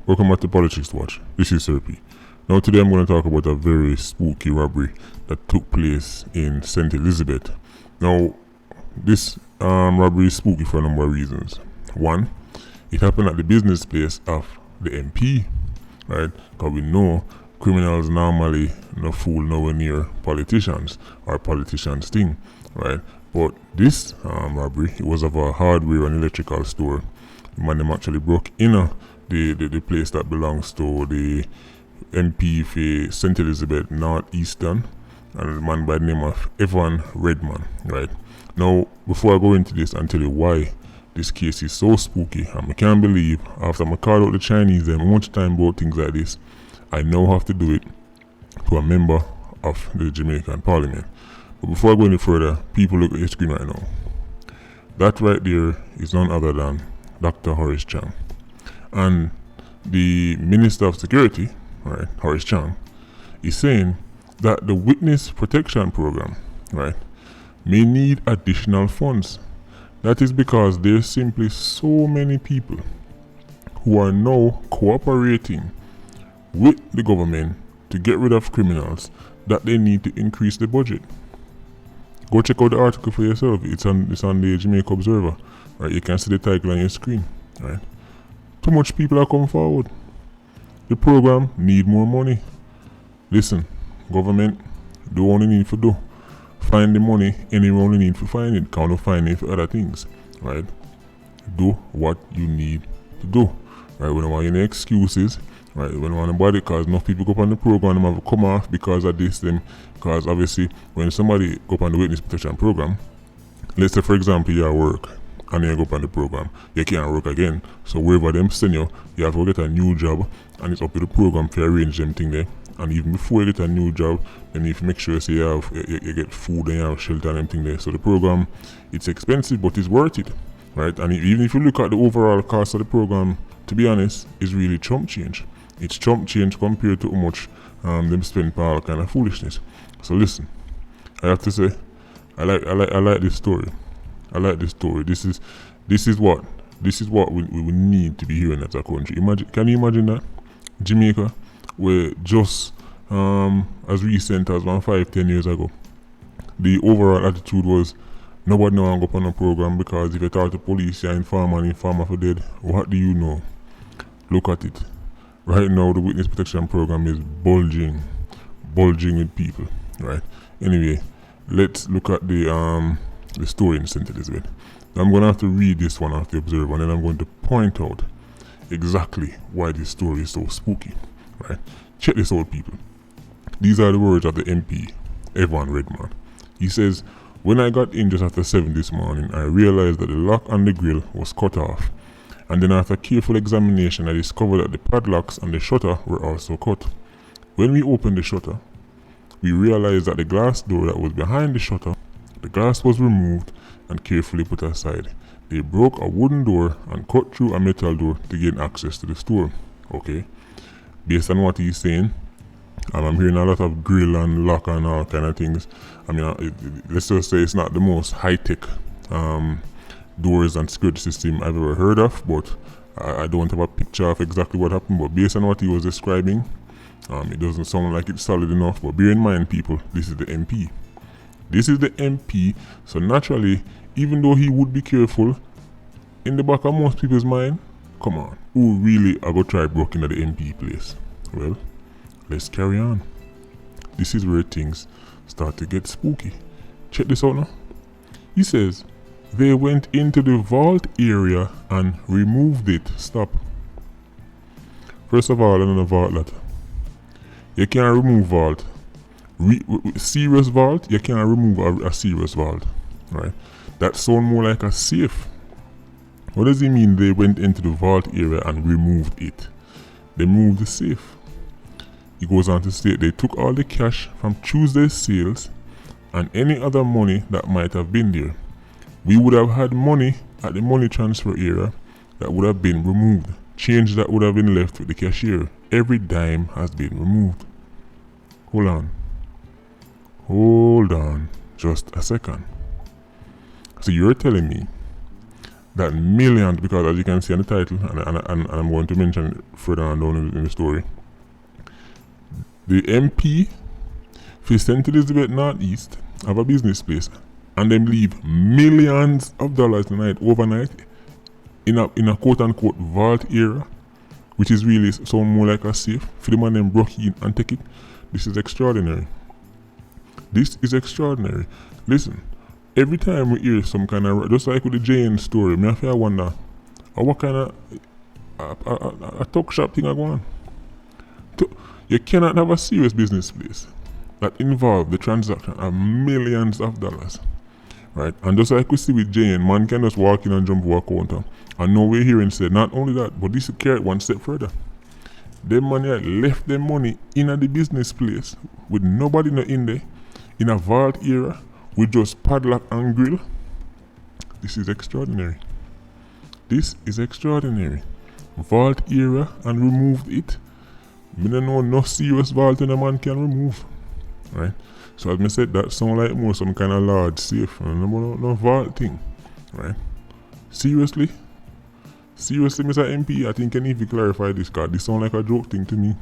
Welcome back to Politics Watch. This is Sir P. Now today I'm going to talk about a very spooky robbery that took place in St. Elizabeth. Now this robbery is spooky for a number of reasons. One, it happened at the business place of the MP, right? Because we know criminals normally no fool nowhere near politicians or politicians thing, right? But this robbery, it was of a hardware and electrical store. The man them actually broke in the place that belongs to the MP for St. Elizabeth Northeastern, and a man by the name of Evan Redman, right? Now, before I go into this and tell you why this case is so spooky, and I can't believe after I called out the Chinese and much time about things like this, I now have to do it to a member of the Jamaican Parliament. But before I go any further, people look at your screen right now. That right there is none other than Dr. Horace Chang. And the Minister of Security, right, Horace Chang, is saying that the Witness Protection Program, right, may need additional funds. That is because there's simply so many people who are now cooperating with the government to get rid of criminals that they need to increase the budget. Go check out the article for yourself. It's on the Jamaica Observer, right? You can see the title on your screen, right? Too much people are coming forward. The program need more money. Listen, government, do what you need to do. Find the money anywhere you need to find it. Can't find it for other things, right? Do what you need to do, right? We don't want any excuses, right? We don't want nobody, because enough people go up on the program and have to come off because of this thing. Because obviously, when somebody go up on the Witness Protection Program, let's say for example you work and you go up on the program, you can't work again. So wherever them send you, you have to get a new job, and it's up to the program to arrange them thing there. And even before you get a new job, then you have to make sure you get food and you have shelter and everything there. So the program, it's expensive, but it's worth it, right? And even if you look at the overall cost of the program, to be honest, it's really chump change. It's chump change compared to how much them spend for all kind of foolishness. So listen, I have to say, I like this story. I like this story. This is what we need to be hearing as a country. Can you imagine that? Jamaica, where just as recent as 5-10 years ago, the overall attitude was nobody know I'm go on a program because if you talk to police, you're informer for dead. What do you know? Look at it. Right now, the Witness Protection Program is bulging with people, right? Anyway, let's look at the story in St. Elizabeth. Now, I'm going to have to read this one off the Observer, and then I'm going to point out exactly why this story is so spooky, right? Check this out, people. These are the words of the MP, Evan Redman. He says, "When I got in just after 7 this morning, I realized that the lock on the grill was cut off. And then after careful examination, I discovered that the padlocks and the shutter were also cut. When we opened the shutter, we realized that the glass door that was behind the shutter, the glass was removed and carefully put aside. They broke a wooden door and cut through a metal door to gain access to the store." Okay, based on what he's saying, I'm hearing a lot of grill and lock and all kind of things. I mean, let's just say it's not the most high-tech doors and security system I've ever heard of, but I don't have a picture of exactly what happened. But based on what he was describing, it doesn't sound like it's solid enough. But bear in mind, people, this is the MP. This is the MP, so naturally, even though he would be careful, in the back of most people's mind, come on, who really are going to try broke into the MP place? Well, let's carry on. This is where things start to get spooky. Check this out now. He says, "They went into the vault area and removed it." Stop. First of all, I don't know vault that. You can't remove vault. Serious vault, you can't remove a serious vault, right? That sounds more like a safe. What does he mean they went into the vault area and removed it? They moved the safe. He goes on to state they took all the cash from Tuesday's sales and any other money that might have been there. We would have had money at the money transfer area that would have been removed. Change that would have been left with the cashier. Every dime has been removed. Hold on just a second. So you're telling me that millions, because as you can see on the title, and I'm going to mention it further on down in the story, the MP for St. Elizabeth Northeast have a business place, and them leave millions of dollars overnight in a quote unquote vault area, which is really sound more like a safe for the man them broke in and take it. This is extraordinary. This is extraordinary. Listen, every time we hear some kind of, just like with the Jane story, me I wonder what kind of a talk shop thing I go on. You cannot have a serious business place that involve the transaction of millions of dollars, right? And just like we see with Jane, man can just walk in and jump over a counter. And now we're hearing say, not only that, but this carry one step further. Them money left them money in the business place with nobody in there, in a vault area, with just padlock and grill. This is extraordinary. This is extraordinary. Vault area and removed it. Me don't know no serious vault in a man can remove. Right? So as I said, that sound like more some kind of large safe and no vault thing. Right? Seriously, Mr. MP, I think I need to clarify this, because this sound like a joke thing to me.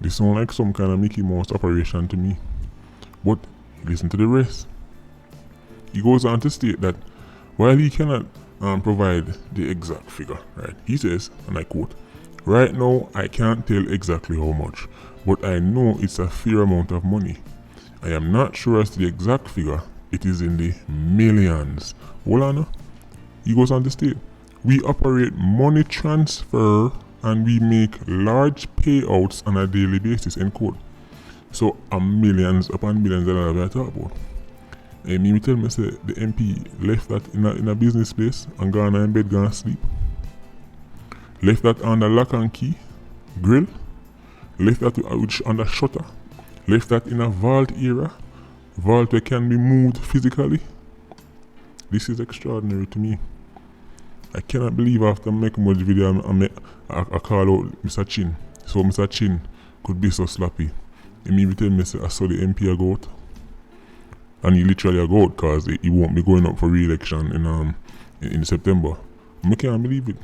This sound like some kind of Mickey Mouse operation to me. But listen to the rest. He goes on to state that while he cannot provide the exact figure, right? He says, and I quote, "Right now, I can't tell exactly how much, but I know it's a fair amount of money. I am not sure as to the exact figure. It is in the millions." Hold on. He goes on to state, "We operate money transfer and we make large payouts on a daily basis," end quote. So millions upon millions of dollars I talk about. And me tell me say the MP left that in a business place and gone in bed, gone sleep. Left that under lock and key, grill. Left that under shutter. Left that in a vault area. Vault where can be moved physically. This is extraordinary to me. I cannot believe after making much video I call out Mr. Chin. So Mr. Chin could be so sloppy. He me tell me say I saw the MP go out. And he literally go out because he won't be going up for re-election in September. I can't believe it.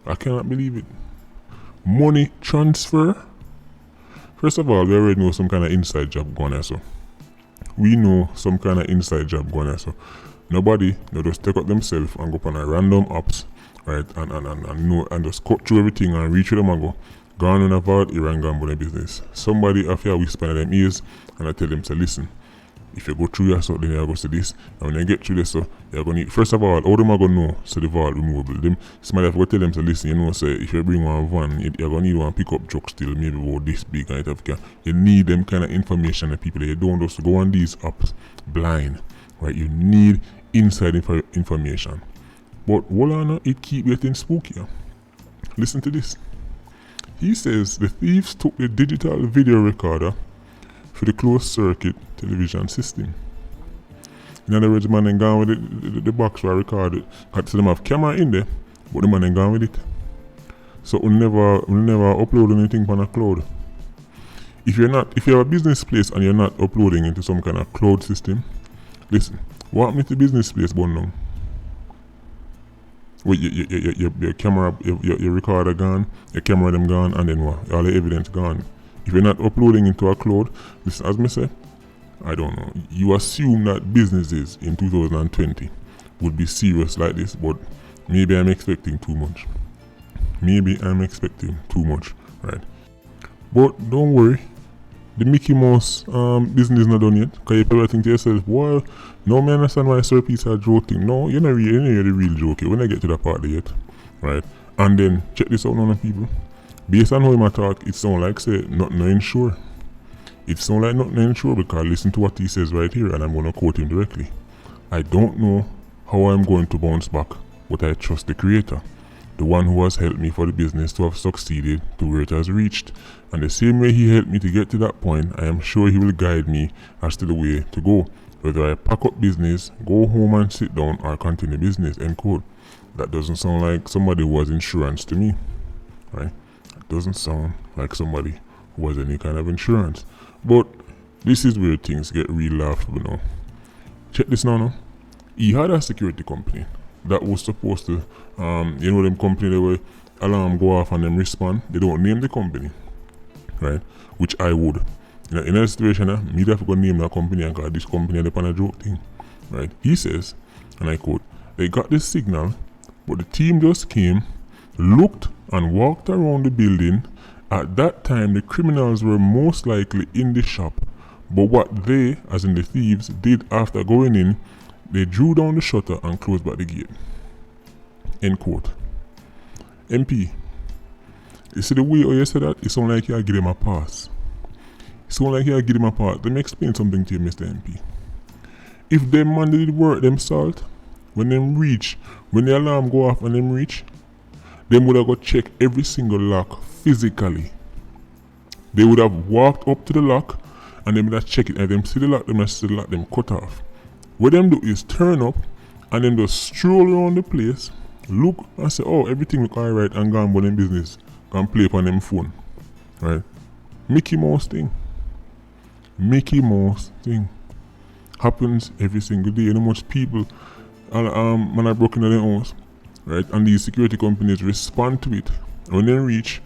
I cannot believe it. Money transfer? First of all, we already know some kind of inside job going on, so. We know some kind of inside job going on, so. Nobody, they just take up themselves and go on a random apps, right, and just cut through everything and reach where them and go. Gone on about Iran gambling business. Somebody after whisper in them ears and I tell them, say, listen, if you go through your so then you go to this, and when you get through this, so you're gonna need, first of all them are gonna know so the vault removable. Them somebody have to tell them to listen, you know, say if you bring one van, you're gonna need one pickup truck still, maybe about this big, and you need them kind of information that people, you don't just go on these apps blind, right? You need inside information. But hold on, it keep getting spookier. Listen to this. He says the thieves took the digital video recorder for the closed circuit television system. In other words, the man ain't gone with the box where I recorded. Had to them have camera in there, but the man ain't gone with it. So we'll never upload anything on a cloud. If you have a business place and you're not uploading into some kind of cloud system, listen, what happened to the business place burn down? Wait, your camera, your recorder gone, your camera them gone, and then what? All the evidence gone. If you're not uploading into a cloud, listen, as me say, I don't know. You assume that businesses in 2020 would be serious like this, but maybe I'm expecting too much. Right? But don't worry, the Mickey Mouse business is not done yet. Because you probably think to yourself, well, no, I understand why Sir Peter joking. No, you're not really the real joke when I get to that part yet. Right? And then, check this out now, people. Based on how he talk, it sounds like, say, nothing insure. It sounds like nothing insure because listen to what he says right here, and I'm going to quote him directly. "I don't know how I'm going to bounce back, but I trust the Creator, the one who has helped me for the business to have succeeded to where it has reached. And the same way he helped me to get to that point, I am sure he will guide me as to the way to go. Whether I pack up business, go home and sit down, or continue business," end quote. That doesn't sound like somebody who has insurance to me. Right? That doesn't sound like somebody who has any kind of insurance. But this is where things get real laughable now. Check this now. He had a security company that was supposed to, them company, they were alarm go off and them respond. They don't name the company, right? Which I would. In a situation, me have to go name that company and call this company upon a joke thing, right? He says, and I quote, "They got this signal, but the team just came, looked and walked around the building. At that time, the criminals were most likely in the shop, but what they, as in the thieves, did after going in, they drew down the shutter and closed back the gate." End quote. MP, you see the way how you said that? It sounds like you give them a pass. It sounds like you give them a pass. Let me explain something to you, Mr. MP. If them man did work them salt, when them reach, when the alarm go off and them reach, them would have got check every single lock physically. They would have walked up to the lock and they would have checked it, and them see the lock, them see the lock, them cut off. What them do is turn up and then just stroll around the place, look and say, oh, everything look alright, and go on about them business and play upon them phone. Right? Mickey Mouse thing. Mickey Mouse thing. Happens every single day. You know much people man are broken in their house, right? And these security companies respond to it. When they reach,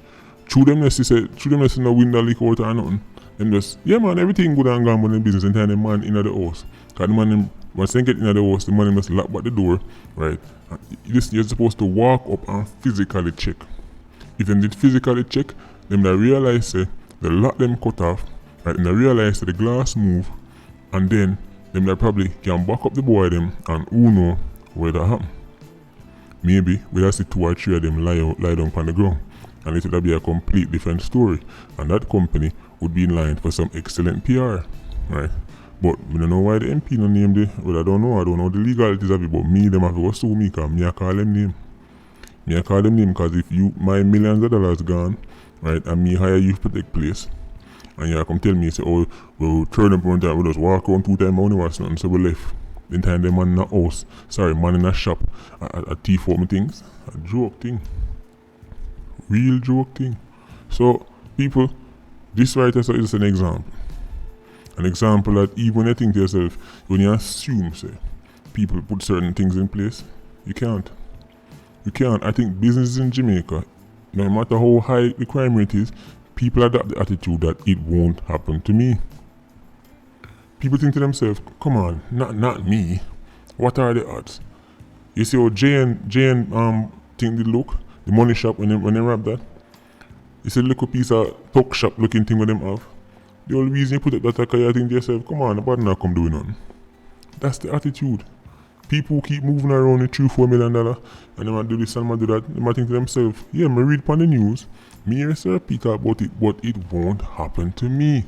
through them no window leak out or nothing. Them just, yeah man, everything good and gone with them business, and tell the man in the house. Cause the man once they get in the house, the man must lock back the door, right? You're supposed to walk up and physically check. If they did physically check, then they realize the lock them cut off, right? And they realize the glass move, and then they probably can back up the boy them, and who know where that happen. Maybe we have to see 2 or 3 of them lie down on the ground, and it would be a complete different story, and that company would be in line for some excellent PR, right? But I don't know why the MP no name the, well I don't know the legalities of it, but me them have to go sue me because me I call them name. Me I call them name because if my millions of dollars gone, right, and me hire you to protect place, and you come tell me, say, oh, we'll turn them one time, we'll just walk around 2 times only was nothing, so we left. Then time the man in a house, man in a shop, a thief for me things. A joke thing. Real joke thing. So, people, this right here is an example. An example that even when you think to yourself, when you assume, say, people put certain things in place, you can't. You can't. I think businesses in Jamaica, no matter how high the crime rate is, people adopt the attitude that it won't happen to me. People think to themselves, come on, not me. What are the odds? You see how Jane thing did look? The money shop when they robbed that? You see the little piece of tuck shop looking thing with them have? The only reason you put it that because you think to yourself, come on, nobody not come doing nothing. That's the attitude. People keep moving around with $3-4 million and they might do this and might do that. They might think to themselves, yeah, me read upon the news, me hear Sir Peter about it, but it won't happen to me.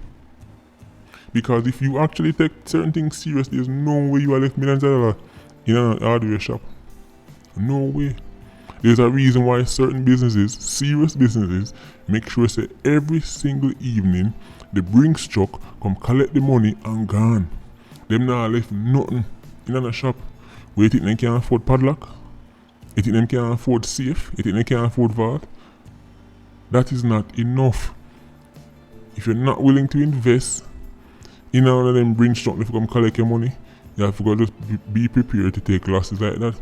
Because if you actually take certain things serious, there's no way you are left millions of dollars in an hardware shop. No way. There's a reason why certain businesses, serious businesses, make sure say every single evening the Brinks truck come collect the money and gone. Them not left nothing in a shop. Where you think they can afford padlock? You think they can afford safe? You think they can afford vault? That is not enough. If you're not willing to invest in one of them Brinks truck to come collect your money, you have to go just be prepared to take losses like that.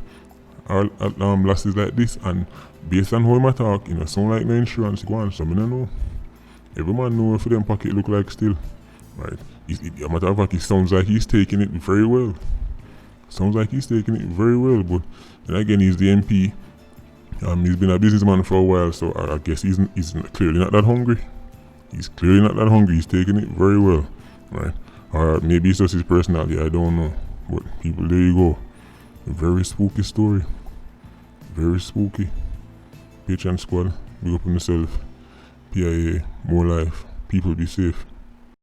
Or losses like this, and based on how you talk, sound like no insurance go on, so I don't know. Every man know if them pocket look like still. Right? A matter of fact, it sounds like he's taking it very well. But then again, he's the MP. He's been a businessman for a while, so I guess he's clearly not that hungry. He's taking it very well. Right? Or maybe it's just his personality, I don't know. But people, there you go. A very spooky story. Very spooky. Patreon squad, big up on yourself. PIA, more life. People be safe.